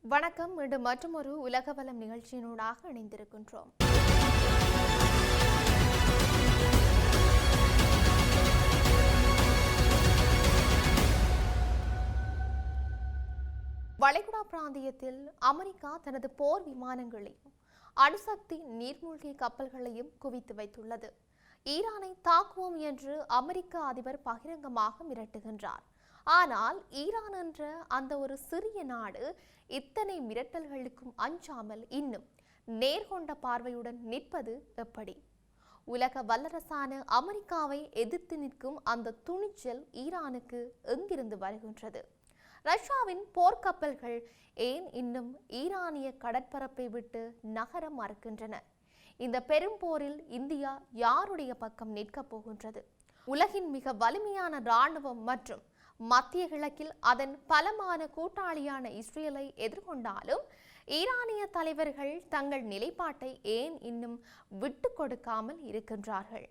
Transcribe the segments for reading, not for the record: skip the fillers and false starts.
வணக்கம். மீண்டும் மற்றொரு உலகவலம் நிகழ்ச்சியினூடாக இணைந்திருக்கின்றோம். வளைகுடா பிராந்தியத்தில் அமெரிக்கா தனது போர் விமானங்களையும் அணுசக்தி நீர்மூழ்கி கப்பல்களையும் குவித்து வைத்துள்ளது. ஈரானை தாக்குவோம் என்று அமெரிக்க அதிபர் பகிரங்கமாக மிரட்டுகின்றார். ஆனால் ஈரான் என்ற அந்த ஒரு சிறிய நாடு இத்தனை மிரட்டல்களுக்கும் அஞ்சாமல் இன்னும் நேர்கொண்ட பார்வையுடன் நிற்பது எப்படி? உலக வல்லரசான அமெரிக்காவை எதிர்த்து நிற்கும் அந்த துணிச்சல் ஈரானுக்கு எங்கிருந்து வருகின்றது? ரஷ்யாவின் போர்க்கப்பல்கள் ஏன் இன்னும் ஈரானிய கடற்பரப்பை விட்டு நகர மறுக்கின்றன? இந்த பெரும் போரில் இந்தியா யாருடைய பக்கம் நிற்கப் போகின்றது? உலகின் மிக வலிமையான இராணுவம் மற்றும் மத்திய கிழக்கில் அதன் பலமான கூட்டாளியான இஸ்ரேலை எதிர்கொண்டாலும் ஈரானிய தலைவர்கள் தங்கள் நிலைப்பாட்டை ஏன் இன்னும் விட்டு கொடுக்காமல் இருக்கின்றார்கள்?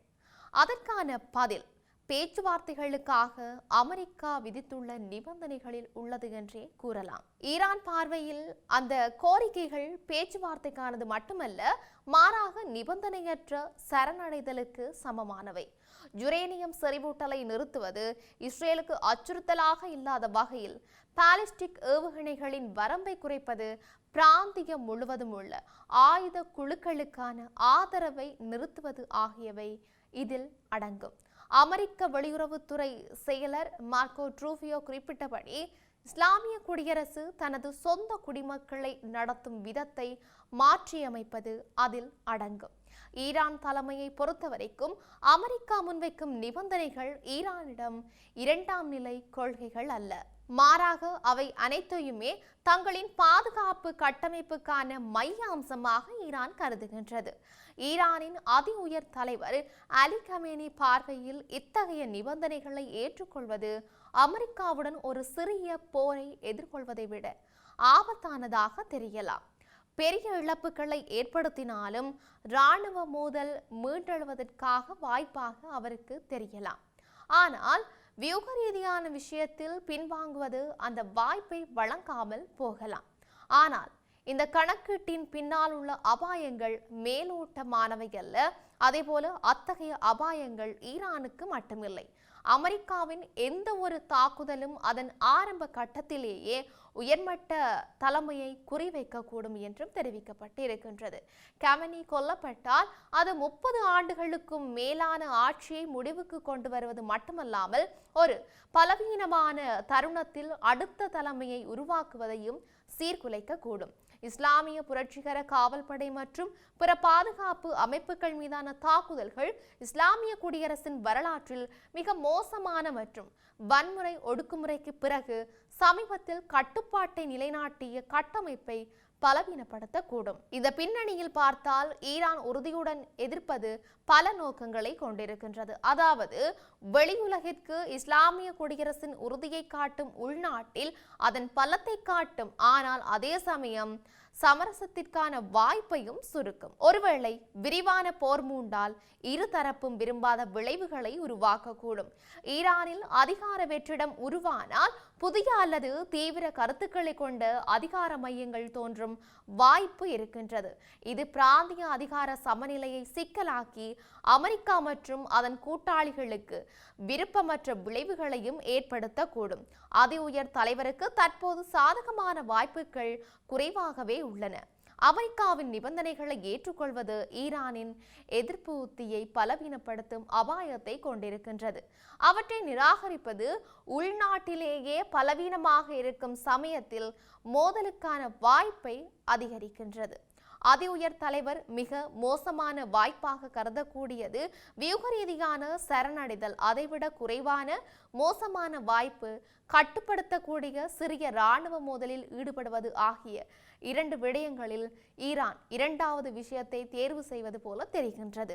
அதற்கான பதில் பேச்சுவார்த்தைகளுக்காக அமெரிக்கா விதித்துள்ள நிபந்தனைகளில் உள்ளது என்றே கூறலாம். ஈரான் பார்வையில் அந்த கோரிக்கைகள் பேச்சுவார்த்தைக்கானது மட்டுமல்ல, மாறாக நிபந்தனையற்ற சரணடைதலுக்கு சமமானவை. யுரேனியம் செறிவூட்டலை நிறுத்துவது, இஸ்ரேலுக்கு அச்சுறுத்தலாக இல்லாத வகையில் பாலிஸ்டிக் ஏவுகணைகளின் வரம்பை குறைப்பது, பிராந்தியம் முழுவதும் உள்ள ஆயுத குழுக்களுக்கான ஆதரவை நிறுத்துவது ஆகியவை இதில் அடங்கும். அமெரிக்க வெளியுறவுத்துறை செயலர் மார்க்கோ ரூபியோ குறிப்பிட்டபடி, இஸ்லாமிய குடியரசு தனது சொந்த குடிமக்களை நடத்தும் விதத்தை மாற்றியமைப்பது அதில் அடங்கும். ஈரான் தலைமையை பொறுத்தவரைக்கும் அமெரிக்கா முன்வைக்கும் நிபந்தனைகள் ஈரானிடம் இரண்டாம் நிலை கொள்கைகள் அல்ல. மாறாக அவை அனைத்தையுமே தங்களின் பாதுகாப்பு கட்டமைப்புக்கான மைய அம்சமாக ஈரான் கருதுகின்றது. ஈரானின் அதி உயர் தலைவர் அலி கமேனி பார்வையில் இத்தகைய நிபந்தனைகளை ஏற்றுக்கொள்வது அமெரிக்காவுடன் ஒரு சிறிய போரை எதிர்கொள்வதை விட ஆபத்தானதாக தெரியலாம். பெரிய இழப்புகளை ஏற்படுத்தினாலும் இராணுவ மோதல் மீண்டெழுவதற்காக வாய்ப்பாக அவருக்கு தெரியலாம். ஆனால் வியூக ரீதியான விஷயத்தில் பின்வாங்குவது அந்த வாய்ப்பை வழங்காமல் போகலாம். ஆனால் இந்த கணக்கீட்டின் பின்னால் உள்ள அபாயங்கள் மேலோட்டமானவை அல்ல. அதேபோல அத்தகைய அபாயங்கள் ஈரானுக்கு மட்டுமில்லை. அமெரிக்காவின் எந்த ஒரு தாக்குதலும் அதன் ஆரம்ப கட்டத்திலேயே உயர்மட்ட தலைமையை குறிவைக்கக்கூடும் என்றும் தெரிவிக்கப்பட்டிருக்கின்றது. கமெனி கொல்லப்பட்டால் அது 30 ஆண்டுகளுக்கும் மேலான ஆட்சியை முடிவுக்கு கொண்டு வருவது மட்டுமல்லாமல் ஒரு பலவீனமான தருணத்தில் அடுத்த தலைமையை உருவாக்குவதையும் சீர்குலைக்க கூடும். இஸ்லாமிய புரட்சிகர காவல்படை மற்றும் பிற பாதுகாப்பு அமைப்புகள் மீதான தாக்குதல்கள் இஸ்லாமிய குடியரசின் வரலாற்றில் மிக மோசமான மற்றும் வன்முறை ஒடுக்குமுறைக்கு பிறகு சமீபத்தில் கட்டுப்பாட்டை நிலைநாட்டிய கட்டமைப்பை பலவீனப்படுத்தக்கூடும். இந்த பின்னணியில் பார்த்தால் ஈரான் உறுதியுடன் எதிர்ப்பது பல நோக்கங்களை கொண்டிருக்கின்றது. அதாவது, வெளியுலகிற்கு இஸ்லாமிய குடியரசின் உறுதியை காட்டும், உள்நாட்டில் அதன் பலத்தை காட்டும், ஆனால் அதே சமயம் சமரசத்திற்கான வாய்ப்பையும் சுருக்கும். ஒருவேளை விரிவான போர் மூண்டால் இருதரப்பும் விரும்பாத விளைவுகளை உருவாக்கக்கூடும். ஈரானில் அதிகார வெற்றிடம் உருவானால் புதிய அல்லது தீவிர கருத்துக்களை கொண்ட அதிகார மையங்கள் தோன்றும் வாய்ப்பு இருக்கின்றது. இது பிராந்திய அதிகார சமநிலையை சிக்கலாக்கி அமெரிக்கா மற்றும் அதன் கூட்டாளிகளுக்கு விருப்பமற்ற விளைவுகளையும் ஏற்படுத்தக்கூடும். அதி உயர் தலைவருக்கு தற்போது சாதகமான வாய்ப்புகள் குறைவாகவே உள்ளன. அமெரிக்காவின் நிபந்தனைகளை ஏற்றுக்கொள்வது ஈரானின் எதிர்ப்பு உத்தியை பலவீனப்படுத்தும் அபாயத்தை கொண்டிருக்கின்றது. அவற்றை நிராகரிப்பது உள்நாட்டிலேயே பலவீனமாக இருக்கும் சமயத்தில் மோதலுக்கான வாய்ப்பை அதிகரிக்கின்றது. அதி உயர் தலைவர் மிக மோசமான வாய்ப்பாக கருதக்கூடியது வியூக ரீதியான சரணடைதல். அதைவிட குறைவான மோசமான வாய்ப்பு கட்டுப்படுத்தக்கூடிய சிறிய இராணுவ மோதலில் ஈடுபடுவது ஆகிய இரண்டு விடயங்களில் ஈரான் இரண்டாவது விஷயத்தை தேர்வு செய்வது போல தெரிகின்றது.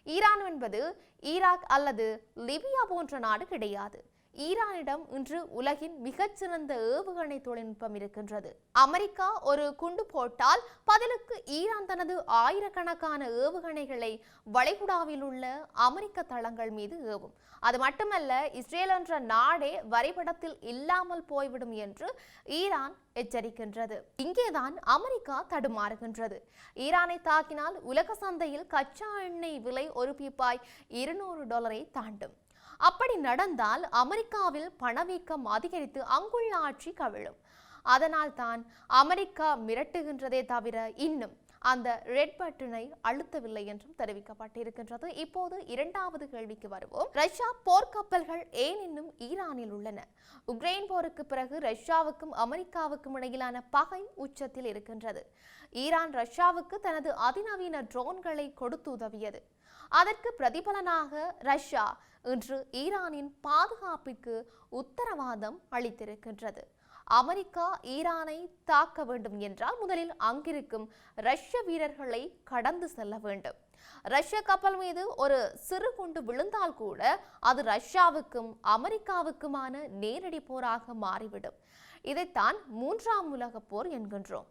ஈரான் என்பது ஈராக் அல்லது லிபியா போன்ற நாடு கிடையாது. ஈரானிடம் இன்று உலகின் மிகச்சிறந்த ஏவுகணை தொழில்நுட்பம் இருக்கின்றது. அமெரிக்கா ஒரு குண்டு போட்டால் பதிலுக்கு ஈரான் தனது ஆயிரக்கணக்கான ஏவுகணைகளை வளைகுடாவில் உள்ள அமெரிக்க தளங்கள் மீது ஏவும். அது மட்டுமல்ல, இஸ்ரேல் என்ற நாடே வரைபடத்தில் இல்லாமல் போய்விடும் என்று ஈரான் எச்சரிக்கின்றது. இங்கேதான் அமெரிக்கா தடுமாறுகின்றது. ஈரானை தாக்கினால் உலக சந்தையில் கச்சா எண்ணெய் விலை ஒரு பீப்பாய் $200 தாண்டும். அப்படி நடந்தால் அமெரிக்காவில் பணவீக்கம் அதிகரித்து அங்குள்ள ஆட்சி கவிழும். அதனால் தான் அமெரிக்கா மிரட்டுகின்றதே தவிர இன்னும் அந்த ரெட் பட்டனை அழுத்தவில்லை என்றும் தெரிவிக்கப்பட்டிருக்கின்றது. இப்போது இரண்டாவது கேள்விக்கு வருவோம். ரஷ்யா போர்க்கப்பல்கள் ஏன் இன்னும் ஈரானில் உள்ளன? உக்ரைன் போருக்கு பிறகு ரஷ்யாவுக்கும் அமெரிக்காவுக்கும் இடையிலான பகை உச்சத்தில் இருக்கின்றது. ஈரான் ரஷ்யாவுக்கு தனது அதிநவீன ட்ரோன்களை கொடுத்து உதவியது. அதற்கு பிரதிபலனாக ரஷ்யா இன்று ஈரானின் பாதுகாப்பிற்கு உத்தரவாதம் அளித்திருக்கின்றது. அமெரிக்கா ஈரானை தாக்க வேண்டும் என்றால் முதலில் அங்கிருக்கும் ரஷ்ய வீரர்களை கடந்து செல்ல வேண்டும். ரஷ்ய கப்பல் மீது ஒரு சிறு குண்டு விழுந்தால் கூட அது ரஷ்யாவுக்கும் அமெரிக்காவுக்குமான நேரடி போராக மாறிவிடும். இதைத்தான் மூன்றாம் உலக போர் என்கின்றோம்.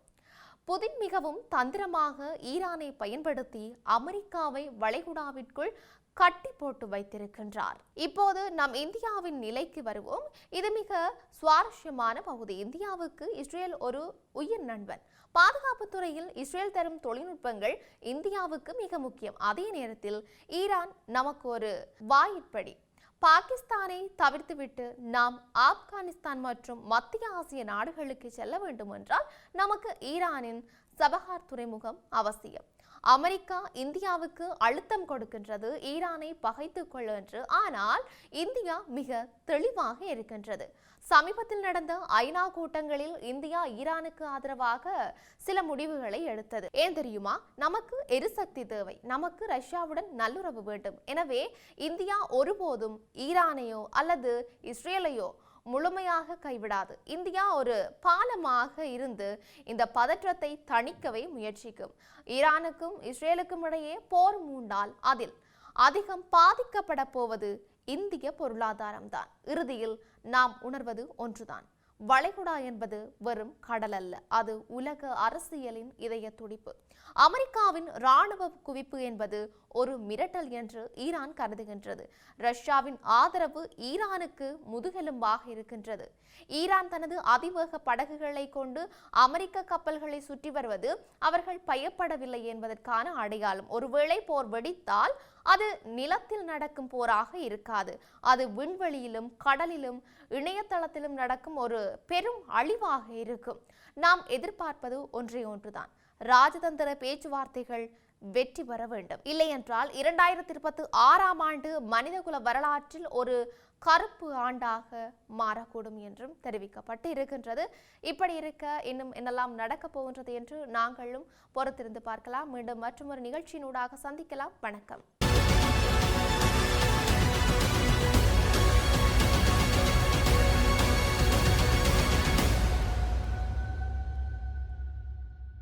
புதின் மிகவும் தந்திரமாக ஈரானை பயன்படுத்தி அமெரிக்காவை வளைகுடாவிற்குள் கட்டி போட்டு வைத்திருக்கின்றார். இப்போது நம் இந்தியாவின் நிலைக்கு வருவோம். இது மிக சுவாரஸ்யமான பகுதி. இந்தியாவுக்கு இஸ்ரேல் ஒரு உயிர் நண்பன். பாதுகாப்பு துறையில் இஸ்ரேல் தரும் தொழில்நுட்பங்கள் இந்தியாவுக்கு மிக முக்கியம். அதே நேரத்தில் ஈரான் நமக்கு ஒரு வாயிற்படி. பாகிஸ்தானை தவிர்த்துவிட்டு நாம் ஆப்கானிஸ்தான் மற்றும் மத்திய ஆசிய நாடுகளுக்கு செல்ல வேண்டும் என்றால் நமக்கு ஈரானின் சபஹார் துறைமுகம் அவசியம். அமெரிக்கா இந்தியாவுக்கு அழுத்தம் கொடுக்கின்றது, ஈரானை பகைத்துக் கொள்ள என்று. ஆனால் இந்தியா மிக தெளிவாக இருக்கின்றது. சமீபத்தில் நடந்த ஐநா கூட்டங்களில் இந்தியா ஈரானுக்கு ஆதரவாக சில முடிவுகளை எடுத்தது. ஏன் தெரியுமா? நமக்கு எரிசக்தி தேவை, நமக்கு ரஷ்யாவுடன் நல்லுறவு வேண்டும். எனவே இந்தியா ஒருபோதும் ஈரானையோ அல்லது இஸ்ரேலையோ முழுமையாக கைவிடாது. இந்தியா ஒரு பாலமாக இருந்து இந்த பதற்றத்தை தணிக்கவே முயற்சிக்கும். ஈரானுக்கும் இஸ்ரேலுக்கும் இடையே போர் மூண்டால் அதில் அதிகம் பாதிக்கப்பட போவது இந்திய பொருளாதாரம்தான். இறுதியில் நாம் உணர்வது ஒன்றுதான். வளைகுடா என்பது வெறும் கடல் அல்ல, அது உலக அரசியலின் இதய துடிப்பு. அமெரிக்காவின் இராணுவ குவிப்பு என்பது ஒரு மிரட்டல் என்று ஈரான் கருதுகின்றது. ரஷ்யாவின் ஆதரவு ஈரானுக்கு முதுகெலும்பாக இருக்கின்றது. ஈரான் தனது அதிவேக படகுகளை கொண்டு அமெரிக்க கப்பல்களை சுற்றி வருவது அவர்கள் பயப்படவில்லை என்பதற்கான அடையாளம். ஒருவேளை போர் வெடித்தால் அது நிலத்தில் நடக்கும் போராக இருக்காது, அது விண்வெளியிலும் கடலிலும் இணையதளத்திலும் நடக்கும் ஒரு பெரும் அழிவாக இருக்கும். நாம் எதிர்பார்ப்பது ஒன்றே ஒன்றுதான், ராஜதந்திர பேச்சுவார்த்தைகள் வெற்றி பெற வேண்டும். இல்லையென்றால் 2026ஆம் ஆண்டு மனிதகுல வரலாற்றில் ஒரு கருப்பு ஆண்டாக மாறக்கூடும் என்றும் தெரிவிக்கப்பட்டு இருக்கின்றது. இப்படி இருக்க இன்னும் என்னெல்லாம் நடக்கப் போகின்றது என்று நாங்களும் பொறுத்திருந்து பார்க்கலாம். மீண்டும் மற்றொரு நிகழ்ச்சியினூடாக சந்திக்கலாம். வணக்கம்.